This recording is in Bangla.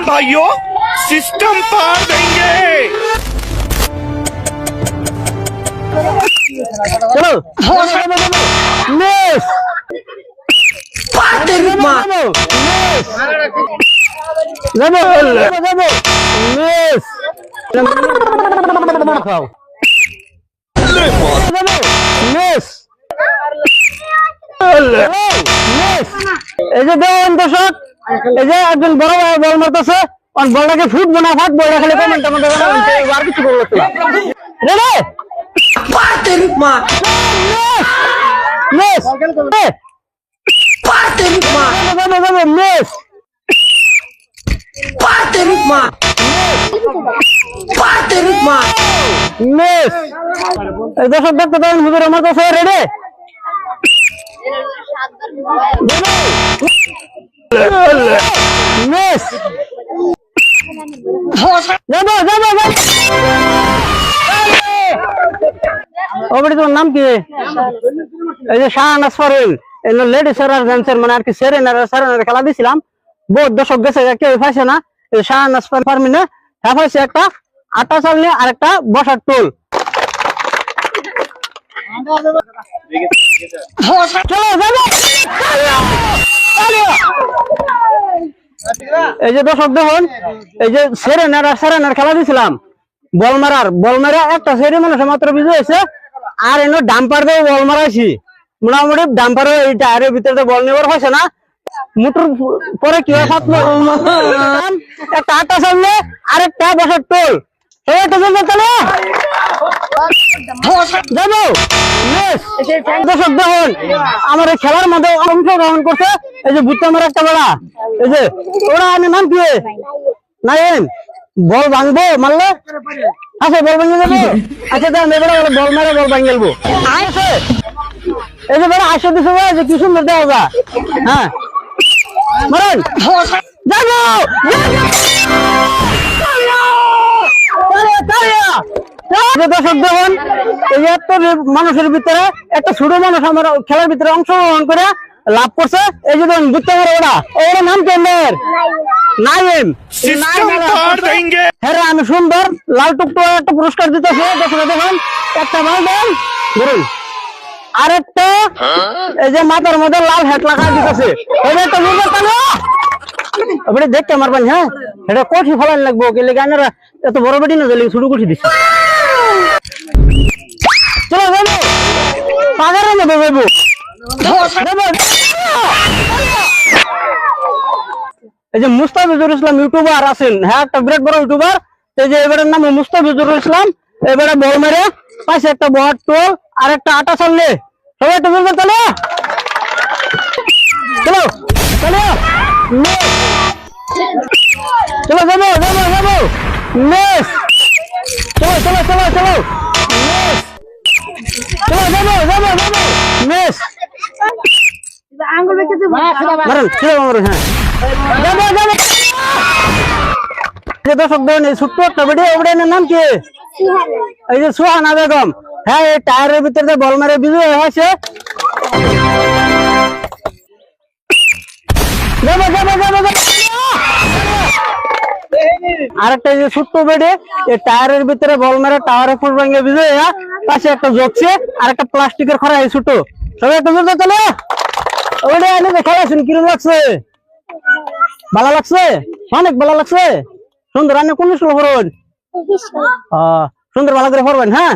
भाइयों सिस्टम पार देंगे। चलो मिस এই যে দেখুন দর্শক, এই যে একজন বড় ভাই বল মারতেছে, আর বলটাকে ফুটবো না ফাটবো এটা খালি কমেন্টের মধ্যে জানাবেন, আর কিছু বলবো না। রেডি পাতের মা মিস পাতের মা মিস পাতের মা পাতের মা মিস। এই দর্শক দেখতে পারেন হুজুর আমার কাছে রেডি মিস যাবো যাবো তোমার নাম কি? এই যে শাহনাজ ফারুল লেডিস আর জেন্টসের মানে আর কি সেরেনার খেলা দিছিলাম, বহুত দর্শক গেছে কেউ পাইছে না। এই শাহনাজ ফারমিনে পাইছে একটা আটা চাল নিয়ে আর একটা বসার টুল। চলো যাবো। এই যে দর্শক দেখুন, এই যে সেরেনার খেলা দিছিলাম, বল মারা একটা সেরে মানুষের মাত্র বিজয় হয়েছে, আর এনে ডাম্পার দিয়ে বল মারাইছি। মোটামুটি ডাম্পার এই টায়ারের ভিতরে বল নেবার হয়েছে না, মোটর পরে কি হয় একটা আটা সামনে আর একটা বসার টোল যাবো। দর্শক দেখুন আমার এই খেলার মধ্যে অংশগ্রহণ করছে এই যে বুঝতে আমার একটা বেড়া, এই যে ওরা আমি নাম কি নাইম, বল ভাঙবো মারলে আচ্ছা বল ভাঙে যাবে। আচ্ছা তাহলে এবারে বল মারে বল ভাঙে গেলবো। এই যে বেড়া আসে দিছে যে কি সুন্দর দেওয়া যা। হ্যাঁ মারেন যাবো। দর্শক দেখুন এই এত মানুষের ভিতরে একটা ছোট মানুষ আমার খেলার ভিতরে অংশগ্রহণ করে লাভ করছে। এই যে দেখুন বুঝতে পারে ওরা নাম কেমন নাইম। হ্যাঁ আমি সুন্দর লাল টুকটো একটা পুরস্কার দিতেছে দেখুন, একটা মাল দেন ধরুন, আর একটা এই যে মাথার মধ্যে লাল হ্যাট লাগা দিতেছে। আপনি দেখতে মারবেন। হ্যাঁ এটা কঠি ফলান লাগবো গেলে গানেরা এত বড় বেটি না গেলে ছোট কঠি দিচ্ছে। চলো যাবো পাগারের মধ্যে যাবো। এই যে মুস্তাফিজুর ইসলাম ইউটিউবার আছেন, হ্যাঁ একটা বিরাট বড় ইউটিউবার। এই যে এবারের নাম মুস্তাফিজুর ইসলাম, এবারে বল মেরে পাইছে একটা বড় টোল আর একটা আটা চাললে সবাই একটু বলবে চলো চলো চলো চলো যাবো যাবো যাবো মিস চলো চলো চলো চলো মিস চলো যাবো যাবো যাবো মিস মারেন চলো মারেন। হ্যাঁ যাবো যাবো। দর্শক দেখুন এই ছোট্ট একটা ভিডিও ওটার নাম কি? এই যে সুহানা বেগম। হ্যাঁ এই টায়ারের ভিতরে বল মেরে বিজয় হয়েছে। আরেকটা যে ছোট্ট বেডে এই টায়ারের ভিতরে বল মেরে টায়ারে ফুল ভাঙে বিজয় পাশে একটা জগছে আর একটা প্লাস্টিকের খরা এই ছোট সবাই একটা জোর চলে ওটা এনে খেলাছেন কিরম লাগছে? ভালো লাগছে? অনেক ভালো লাগছে। সুন্দর রান্না কোন স্কুল পড়বেন? সুন্দর ভালো করে পড়বেন। হ্যাঁ